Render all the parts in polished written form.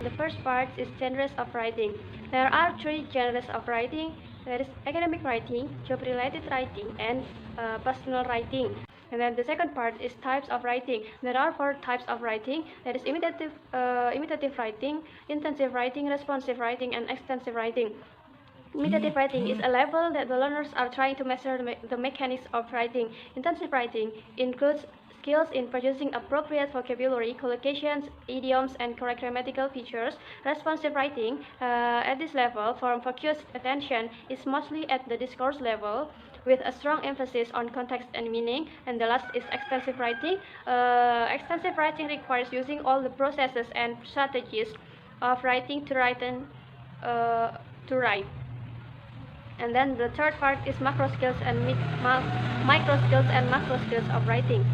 The first part is genres of writing. There are three genres of writing. There is academic writing, job-related writing, and personal writing. And then the second part is types of writing. There are four types of writing. There is imitative writing, intensive writing, responsive writing, and extensive writing. Imitative writing is a level that the learners are trying to master the mechanics of writing. Intensive writing includes skills in producing appropriate vocabulary, collocations, idioms, and correct grammatical features. Responsive writing, at this level, from focused attention, is mostly at the discourse level, with a strong emphasis on context and meaning. And the last is extensive writing. Extensive writing requires using all the processes and strategies of writing to write. And then the third part is macro skills and micro skills and macro skills of writing.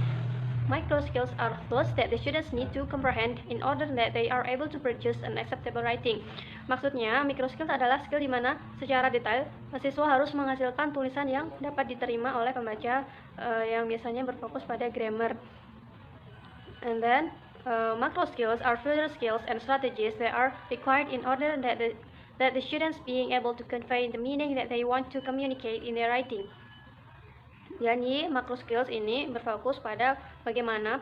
Micro skills are those that the students need to comprehend in order that they are able to produce an acceptable writing. Maksudnya, micro skills adalah skill di mana secara detail siswa harus menghasilkan tulisan yang dapat diterima oleh pembaca, yang biasanya berfokus pada grammar. And then macro skills are further skills and strategies that are required in order that the students being able to convey the meaning that they want to communicate in their writing. Jadi, macro skills ini berfokus pada bagaimana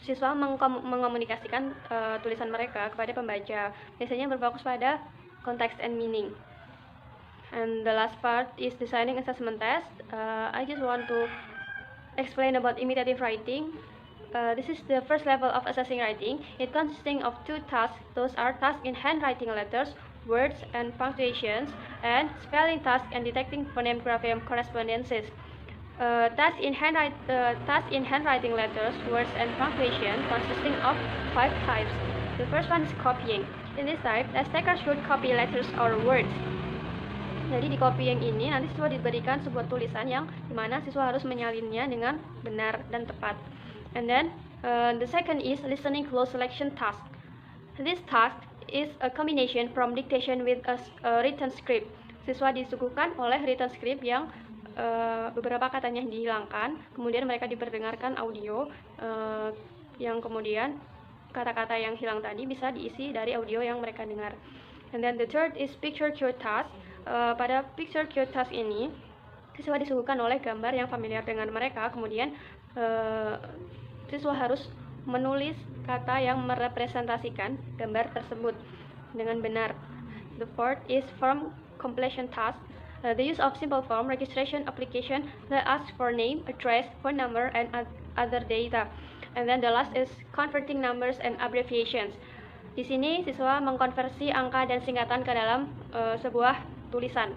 siswa mengomunikasikan tulisan mereka kepada pembaca. Biasanya berfokus pada context and meaning. And the last part is designing assessment test. I just want to explain about imitative writing. This is the first level of assessing writing. It consisting of two tasks. Those are tasks in handwriting letters, words and punctuations, and spelling task and detecting phoneme grapheme correspondences. Tasks in handwriting letters, words, and punctuation consisting of 5 types. The first one is copying. In this type, test taker should copy letters or words. Jadi di copy yang ini nanti siswa diberikan sebuah tulisan yang dimana siswa harus menyalinnya dengan benar dan tepat. And then the second is listening close selection task. This task is a combination from dictation with a written script. Siswa disuguhkan oleh written script yang beberapa katanya dihilangkan, kemudian mereka diperdengarkan audio yang kemudian kata-kata yang hilang tadi bisa diisi dari audio yang mereka dengar. And then the third is picture cue task. Pada picture cue task ini siswa disuguhkan oleh gambar yang familiar dengan mereka, kemudian siswa harus menulis kata yang merepresentasikan gambar tersebut dengan benar. The fourth is form completion task. The use of simple form registration application that asks for name, address, phone number, and other data. And then the last is converting numbers and abbreviations. Di sini siswa mengkonversi angka dan singkatan ke dalam sebuah tulisan.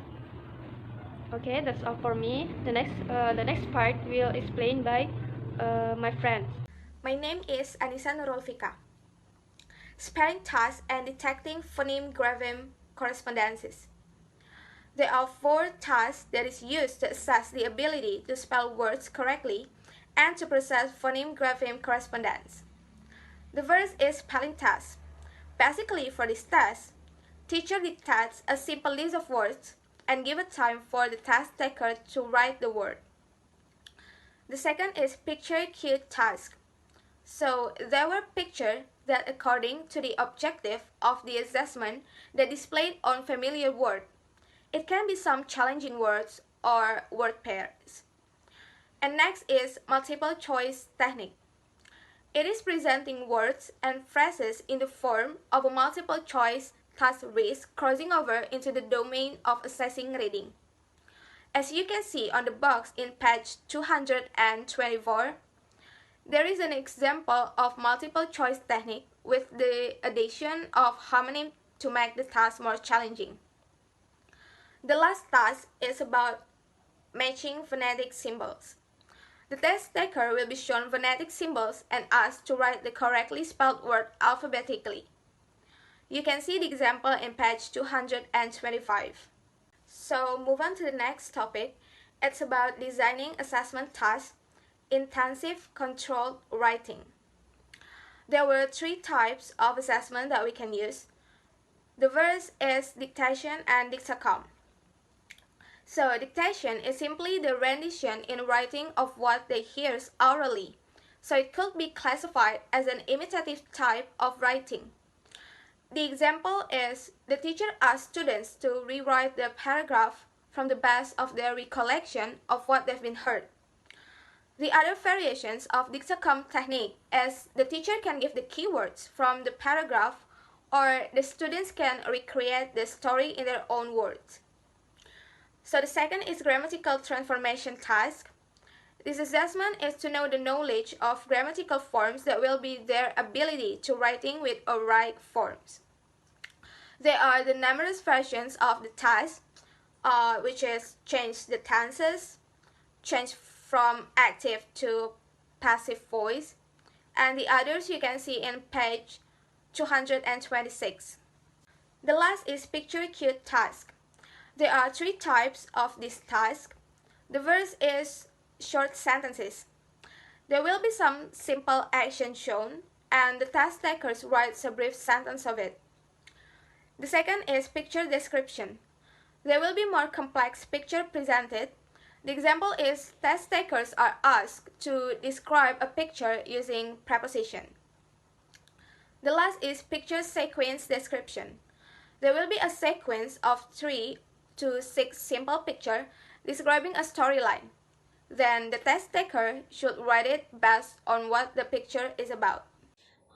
Okay, that's all for me. The next part will explain by my friend. My name is Anissa Nurulfika. Spelling task and detecting phoneme grapheme correspondences. There are 4 tasks that is used to assess the ability to spell words correctly and to process phoneme grapheme correspondence. The first is spelling test. Basically, for this test, teacher dictates a simple list of words and give a time for the test taker to write the word. The second is picture cue task. So there were pictures that according to the objective of the assessment that displayed on familiar word. It can be some challenging words or word pairs. And next is multiple choice technique. It is presenting words and phrases in the form of a multiple choice task risk crossing over into the domain of assessing reading. As you can see on the box in page 224, there is an example of multiple choice technique with the addition of homonym to make the task more challenging. The last task is about matching phonetic symbols. The test taker will be shown phonetic symbols and asked to write the correctly spelled word alphabetically. You can see the example in page 225. So move on to the next topic. It's about designing assessment tasks, intensive controlled writing. There were 3 types of assessment that we can use. The first is dictation and dictacom. So dictation is simply the rendition in writing of what they hear orally. So it could be classified as an imitative type of writing. The example is the teacher asks students to rewrite the paragraph from the best of their recollection of what they've been heard. The other variations of dictacom technique is the teacher can give the keywords from the paragraph, or the students can recreate the story in their own words. So the second is grammatical transformation task. This assessment is to know the knowledge of grammatical forms that will be their ability to writing with or right forms. There are the numerous versions of the task, which is change the tenses, change from active to passive voice, and the others you can see in page 226. The last is picture cue task. There are three types of this task. The first is short sentences. There will be some simple action shown, and the task takers writes a brief sentence of it. The second is picture description. There will be more complex picture presented. The example is test takers are asked to describe a picture using preposition. The last is picture sequence description. There will be a sequence of 3 to 6 simple pictures describing a storyline. Then the test taker should write it based on what the picture is about.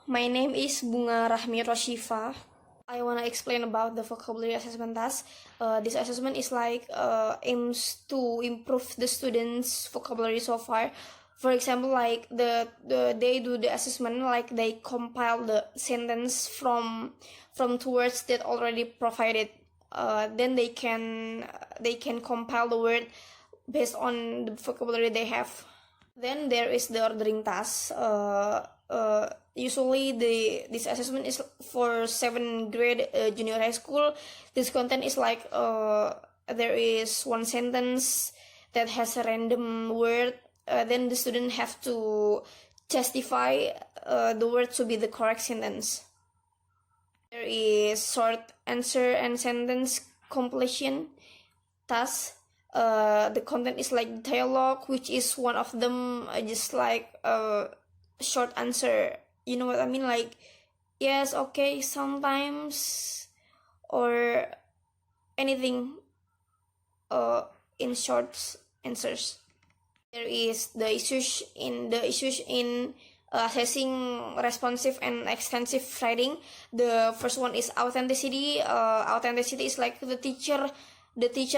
My name is Bunga Rahmi Roshifa. I want to explain about the vocabulary assessment task. This assessment is aims to improve the students' vocabulary so far. For example, they do the assessment, they compile the sentence from two words that already provided. Then they can compile the word based on the vocabulary they have. Then there is the ordering task. Usually this assessment is for 7th grade junior high school. This content is there is one sentence that has a random word. Then the student have to justify the word to be the correct sentence. There is short answer and sentence completion task. The content is like dialogue, which is one of them just short answer. You know what I mean? Like yes, okay, sometimes, or anything in short answers. There is the issues in assessing responsive and extensive writing. The first one is authenticity. Authenticity is like the teacher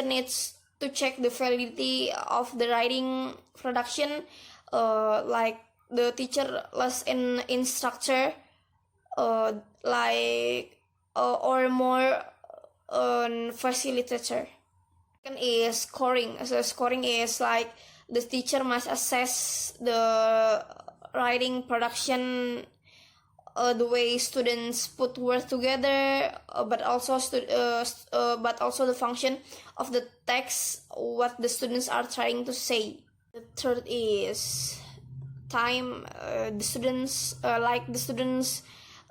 needs to check the validity of the writing production. The teacher less an instructor, or more facilitator. Second is scoring. So scoring is like the teacher must assess the writing production, the way students put words together, but also the function of the text, what the students are trying to say. The third is time. The students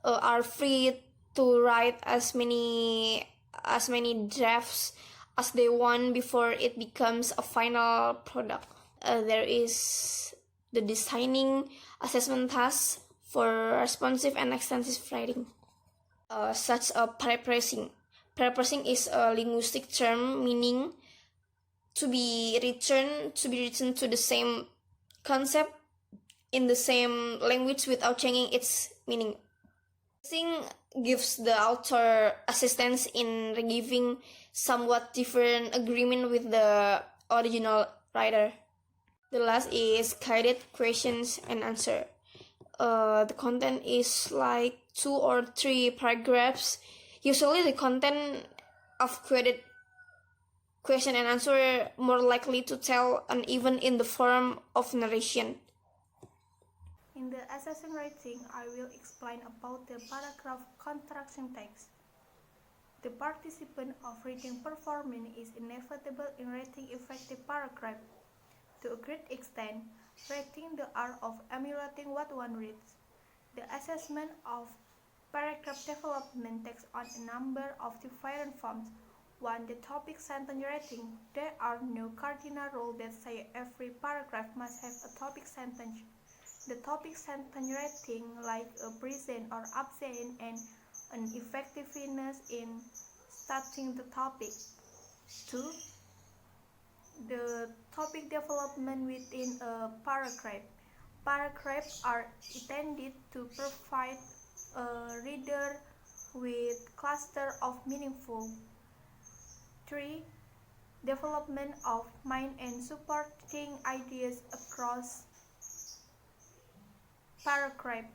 are free to write as many drafts as they want before it becomes a final product. There is the designing assessment task for responsive and extensive writing, such as paraphrasing. Paraphrasing is a linguistic term meaning to be written to the same concept in the same language without changing its meaning. Paraphrasing gives the author assistance in giving somewhat different agreement with the original writer. The last is guided questions and answer. The content is like 2 or 3 paragraphs. Usually the content of guided question and answer more likely to tell and even in the form of narration. In the assessment writing, I will explain about the paragraph construction text. The participant of reading performance is inevitable in writing effective paragraph. To a great extent, writing the art of emulating what one reads. The assessment of paragraph development takes on a number of different forms. 1. The topic sentence writing. There are no cardinal rules that say every paragraph must have a topic sentence. The topic sentence writing, like a present or absent and and effectiveness in starting the topic. 2. The topic development within a paragraph. Paragraphs are intended to provide a reader with cluster of meaningful. 3. Development of mind and supporting ideas across paragraph.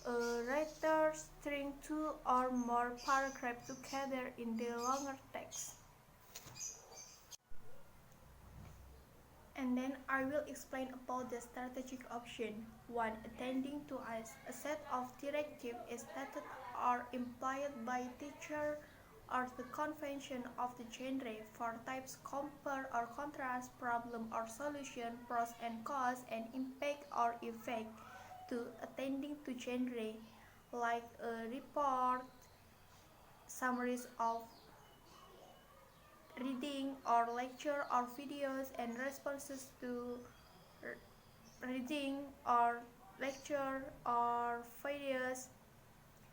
A writer string two or more paragraphs together in the longer text. And then I will explain about the strategic option. 1. Attending to a set of directives stated or implied by teacher or the convention of the genre for types compare or contrast, problem or solution, pros and cons, and impact or effect. 2. Attending to genre like a report, summaries of reading or lecture or videos, and responses to reading or lecture or videos,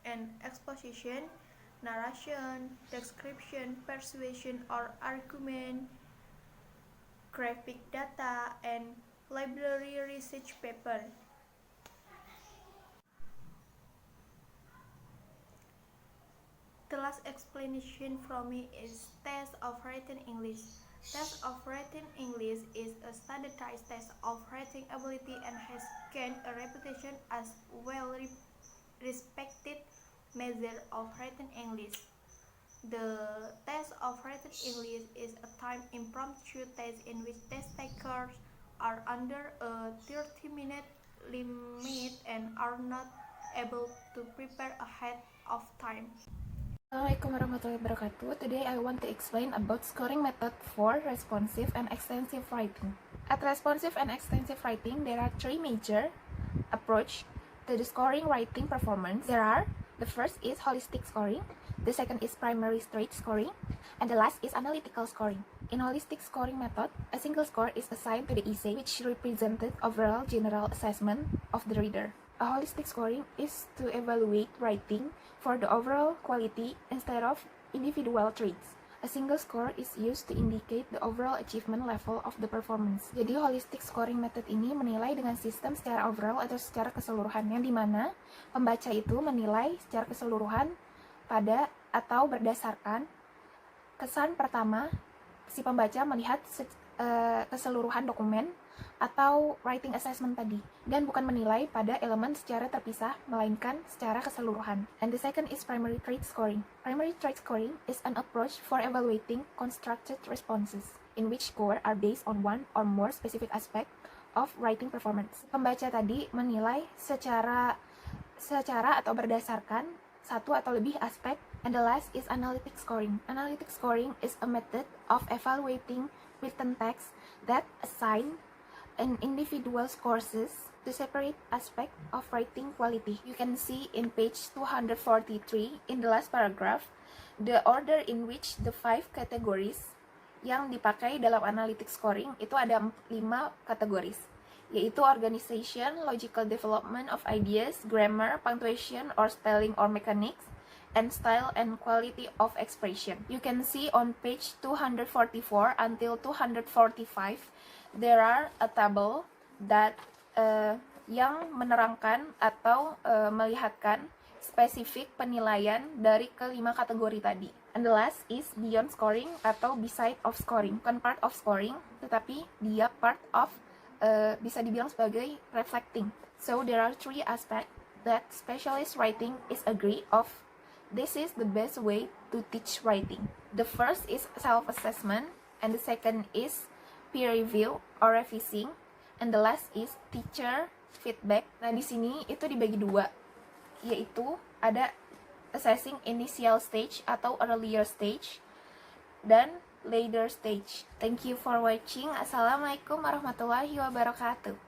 and exposition, narration, description, persuasion or argument, graphic data, and library research paper. The last explanation from me is test of written English. Test of written English is a standardized test of writing ability and has gained a reputation as well-respected measure of written English. The test of written English is a timed impromptu test in which test takers are under a 30-minute limit and are not able to prepare ahead of time. Assalamualaikum warahmatullahi wabarakatuh. Today I want to explain about scoring method for responsive and extensive writing. At responsive and extensive writing, there are three major approach to the scoring writing performance. The first is holistic scoring, the second is primary straight scoring, and the last is analytical scoring. In holistic scoring method, a single score is assigned to the essay, which represented overall general assessment of the reader. A holistic scoring is to evaluate writing for the overall quality instead of individual traits. A single score is used to indicate the overall achievement level of the performance. Jadi holistic scoring method ini menilai dengan sistem secara overall atau secara keseluruhan, yang dimana pembaca itu menilai secara keseluruhan pada atau berdasarkan kesan pertama si pembaca melihat keseluruhan dokumen atau writing assessment tadi, dan bukan menilai pada elemen secara terpisah, melainkan secara keseluruhan. And the second is primary trait scoring. Primary trait scoring is an approach for evaluating constructed responses, in which score are based on one or more specific aspect of writing performance. Pembaca tadi menilai secara atau berdasarkan satu atau lebih aspek. And the last is analytic scoring. Analytic scoring is a method of evaluating written text that assign an individual courses to separate aspect of writing quality. You can see in page 243 in the last paragraph the order in which the 5 categories yang dipakai dalam analytic scoring itu ada 5 kategoris, yaitu organization, logical development of ideas, grammar, punctuation or spelling or mechanics, and style and quality of expression. You can see on page 244 until 245 there are a table that yang menerangkan atau melihatkan spesifik penilaian dari kelima kategori tadi. And the last is beyond scoring atau beside of scoring. Bukan part of scoring, tetapi dia part of bisa dibilang sebagai reflecting. So there are 3 aspects that specialist writing is agree of. This is the best way to teach writing. The first is self-assessment, and the second is peer review or revising, and the last is teacher feedback. Nah, di sini itu dibagi 2, yaitu ada assessing initial stage atau earlier stage dan later stage. Thank you for watching. Assalamualaikum warahmatullahi wabarakatuh.